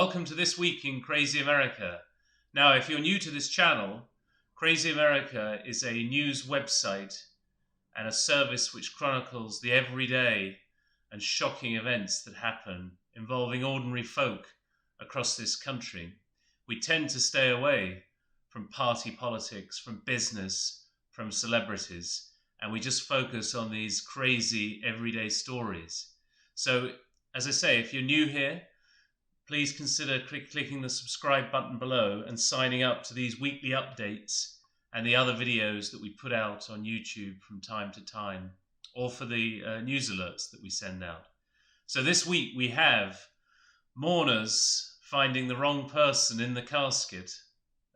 Welcome to This Week in Crazy America. Now, if you're new to this channel, Crazy America is a news website and a service which chronicles the everyday and shocking events that happen involving ordinary folk across this country. We tend to stay away from party politics, from business, from celebrities, and we just focus on these crazy everyday stories. So, as I say, if you're new here, please consider clicking the subscribe button below and signing up to these weekly updates and the other videos that we put out on YouTube from time to time, or for the news alerts that we send out. So this week we have mourners finding the wrong person in the casket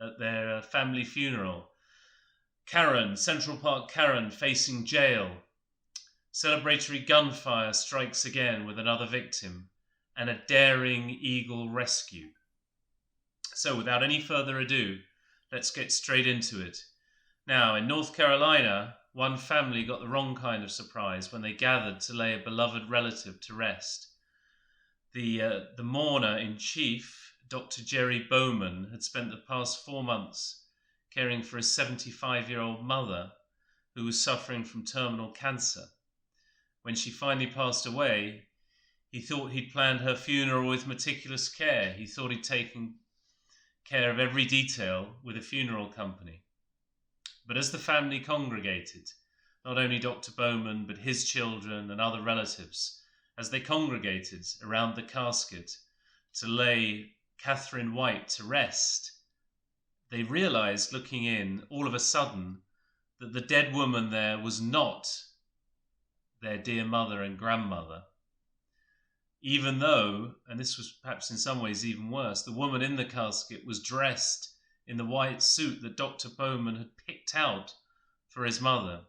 at their family funeral. Karen, Central Park Karen, facing jail. Celebratory gunfire strikes again with another victim, and a daring eagle rescue. So without any further ado, let's get straight into it. Now, in North Carolina, one family got the wrong kind of surprise when they gathered to lay a beloved relative to rest. The mourner in chief, Dr. Jerry Bowman, had spent the past 4 months caring for his 75-year-old mother who was suffering from terminal cancer. When she finally passed away, he thought he'd planned her funeral with meticulous care. He thought he'd taken care of every detail with a funeral company. But as the family congregated, not only Dr. Bowman, but his children and other relatives, as they congregated around the casket to lay Catherine White to rest, they realized, looking in, all of a sudden, that the dead woman there was not their dear mother and grandmother. Even though, and this was perhaps in some ways even worse, the woman in the casket was dressed in the white suit that Dr. Bowman had picked out for his mother.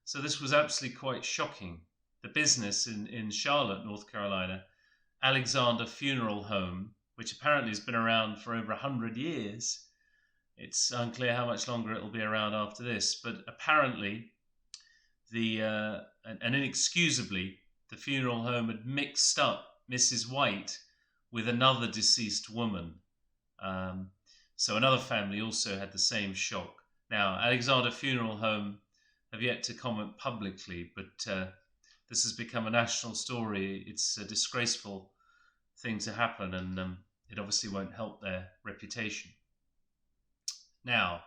So this was absolutely quite shocking. The business in Charlotte, North Carolina, Alligator Funeral Home, which apparently has been around for over 100 years. It's unclear how much longer it will be around after this, but apparently and inexcusably, the funeral home had mixed up Mrs. White with another deceased woman. So another family also had the same shock. Now, Alexander Funeral Home have yet to comment publicly, but this has become a national story. It's a disgraceful thing to happen, and it obviously won't help their reputation. Now,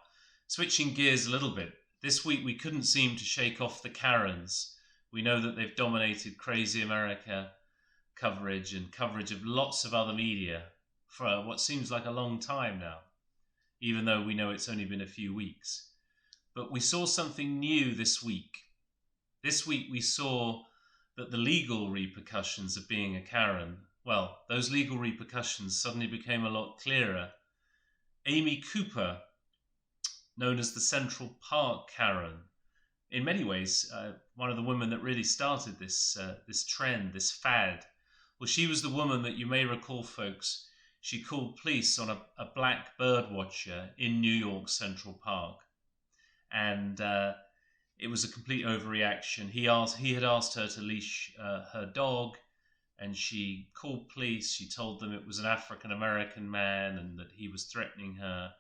switching gears a little bit, this week we couldn't seem to shake off the Karens. We know that they've dominated Crazy America coverage and coverage of lots of other media for what seems like a long time now, even though we know it's only been a few weeks. But we saw something new this week. This week we saw that the legal repercussions of being a Karen, well, those legal repercussions suddenly became a lot clearer. Amy Cooper, known as the Central Park Karen, in many ways, one of the women that really started this trend, this fad. Well, she was the woman that you may recall, folks. She called police on a black bird watcher in New York Central Park. And it was a complete overreaction. He had asked her to leash her dog, and she called police. She told them it was an African-American man and that he was threatening her.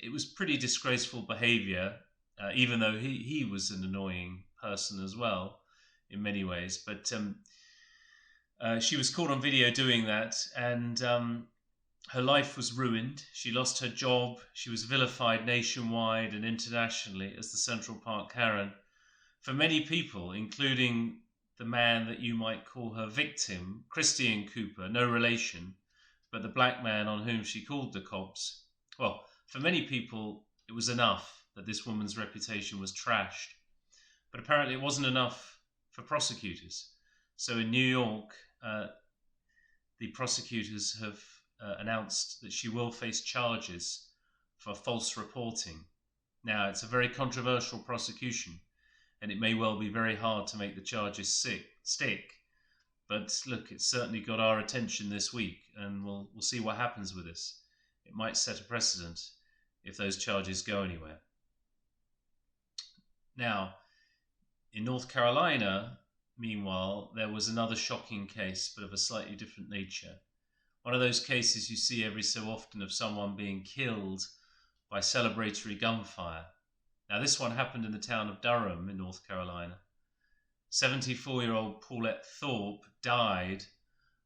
It was pretty disgraceful behavior. Even though he was an annoying person as well in many ways. But she was caught on video doing that, and her life was ruined. She lost her job. She was vilified nationwide and internationally as the Central Park Karen. For many people, including the man that you might call her victim, Christian Cooper, no relation, but the black man on whom she called the cops, well, for many people, it was enough that this woman's reputation was trashed. But apparently it wasn't enough for prosecutors. So in New York, the prosecutors have announced that she will face charges for false reporting. Now, it's a very controversial prosecution, and it may well be very hard to make the charges stick. But look, it's certainly got our attention this week, and we'll see what happens with this. It might set a precedent if those charges go anywhere. Now, in North Carolina, meanwhile, there was another shocking case, but of a slightly different nature, One of those cases you see every so often of someone being killed by celebratory gunfire. Now, this one happened in the town of Durham in North Carolina. 74-year-old Paulette Thorpe died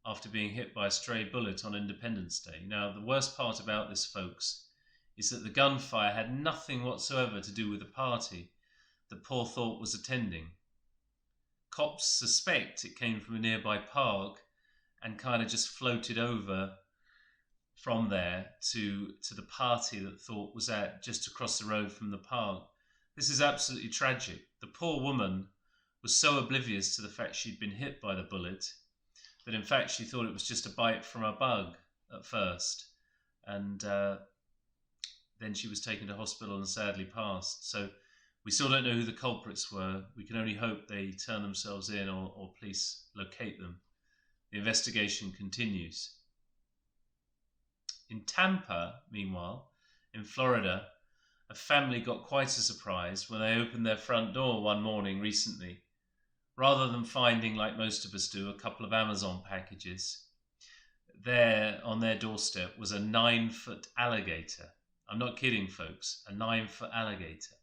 after being hit by a stray bullet on Independence Day. Now, the worst part about this, folks, is that the gunfire had nothing whatsoever to do with the party that poor Thorpe was attending. Cops suspect it came from a nearby park and kind of just floated over from there to the party that Thorpe was at just across the road from the park. This is absolutely tragic. The poor woman was so oblivious to the fact she'd been hit by the bullet that in fact she thought it was just a bite from a bug at first, and then she was taken to hospital and sadly passed. So we still don't know who the culprits were. We can only hope they turn themselves in or police locate them. The investigation continues. In Tampa, meanwhile, in Florida, a family got quite a surprise when they opened their front door one morning recently. Rather than finding, like most of us do, a couple of Amazon packages, there on their doorstep was a 9-foot alligator. I'm not kidding, folks, a 9-foot alligator.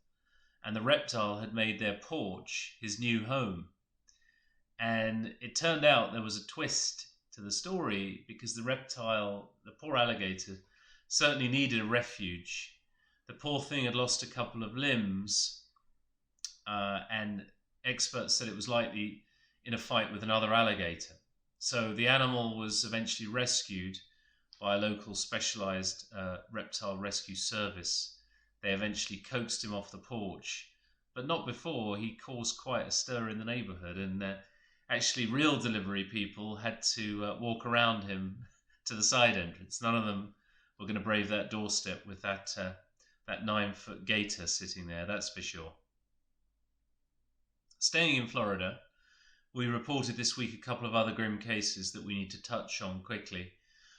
And the reptile had made their porch his new home. And it turned out there was a twist to the story because the reptile, the poor alligator, certainly needed a refuge. The poor thing had lost a couple of limbs, and experts said it was likely in a fight with another alligator. So the animal was eventually rescued by a local specialized reptile rescue service. They eventually coaxed him off the porch, but not before he caused quite a stir in the neighborhood, and actually real delivery people had to walk around him to the side entrance. None of them were going to brave that doorstep with that 9-foot gator sitting there, that's for sure. Staying in Florida, we reported this week a couple of other grim cases that we need to touch on quickly.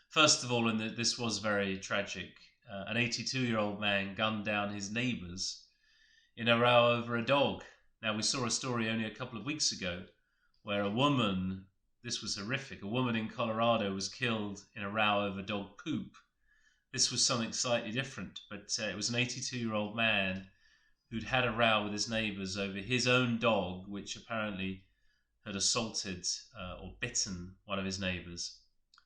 First of all, and this was very tragic, an 82-year-old man gunned down his neighbors in a row over a dog. Now, we saw a story only a couple of weeks ago where a woman, this was horrific, a woman in Colorado was killed in a row over dog poop. This was something slightly different, but it was an 82-year-old man who'd had a row with his neighbours over his own dog, which apparently had assaulted or bitten one of his neighbours.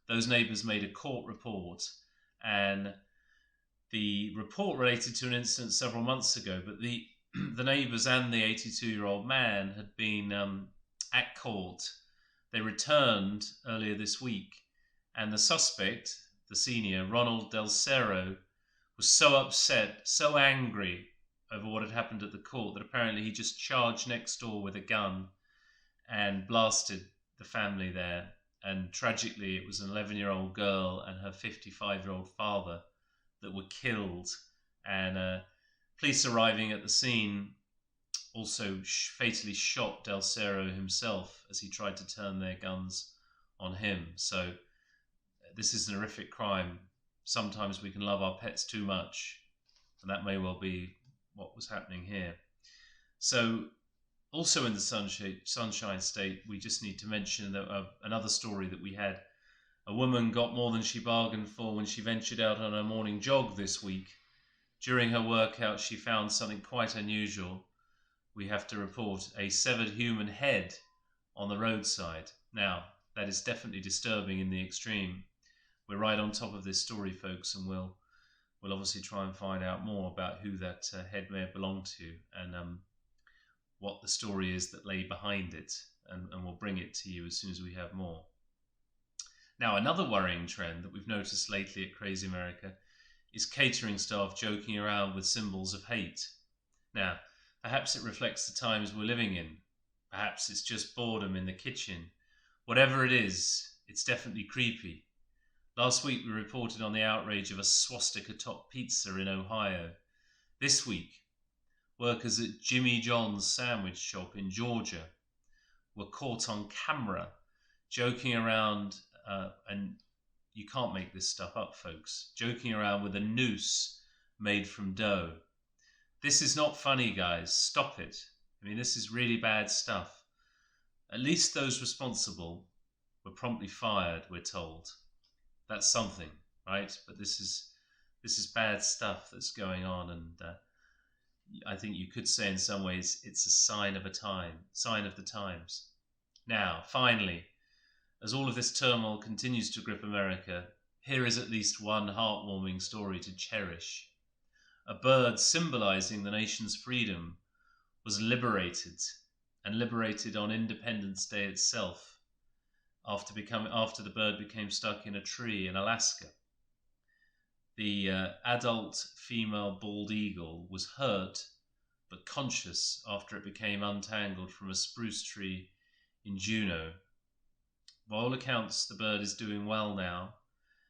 Those neighbours made a court report, and the report related to an incident several months ago, but the neighbours and the 82-year-old man had been at court. They returned earlier this week, and the suspect, the senior, Ronald Del Cerro, was so upset, so angry over what had happened at the court that apparently he just charged next door with a gun and blasted the family there. And tragically, it was an 11-year-old girl and her 55-year-old father that were killed. And police arriving at the scene also fatally shot Del Cerro himself as he tried to turn their guns on him. So this is an horrific crime. Sometimes we can love our pets too much, and that may well be what was happening here. So also in the Sunshine State, we just need to mention that another story that we had. A woman got more than she bargained for when she ventured out on her morning jog this week. During her workout, she found something quite unusual. We have to report a severed human head on the roadside. Now, that is definitely disturbing in the extreme. We're right on top of this story, folks, and we'll obviously try and find out more about who that head may have belonged to and what the story is that lay behind it, and we'll bring it to you as soon as we have more. Now, another worrying trend that we've noticed lately at Crazy America is catering staff joking around with symbols of hate. Now, perhaps it reflects the times we're living in. Perhaps it's just boredom in the kitchen. Whatever it is, it's definitely creepy. Last week we reported on the outrage of a swastika-topped pizza in Ohio. This week, workers at Jimmy John's sandwich shop in Georgia were caught on camera joking around, and you can't make this stuff up, folks, joking around with a noose made from dough. This is not funny, guys. Stop it. I mean, this is really bad stuff. At least those responsible were promptly fired, we're told. That's something, right? But this is bad stuff that's going on, and I think you could say in some ways it's a sign of the times. Now, finally, as all of this turmoil continues to grip America, here is at least one heartwarming story to cherish. A bird symbolizing the nation's freedom was liberated, and liberated on Independence Day itself, after the bird became stuck in a tree in Alaska. The adult female bald eagle was hurt but conscious after it became untangled from a spruce tree in Juneau. By all accounts, the bird is doing well now,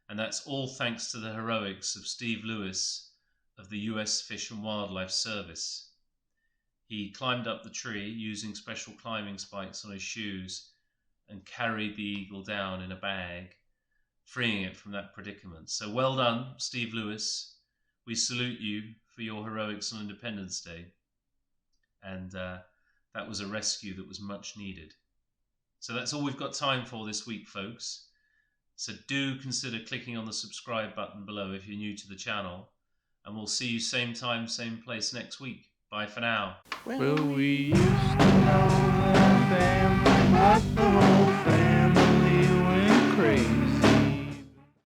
and that's all thanks to the heroics of Steve Lewis of the US Fish and Wildlife Service. He climbed up the tree using special climbing spikes on his shoes and carried the eagle down in a bag, freeing it from that predicament. So well done, Steve Lewis. We salute you for your heroics on Independence Day. And that was a rescue that was much needed. So that's all we've got time for this week, folks. So do consider clicking on the subscribe button below if you're new to the channel. And we'll see you same time, same place next week. Bye for now. Well, we used to know.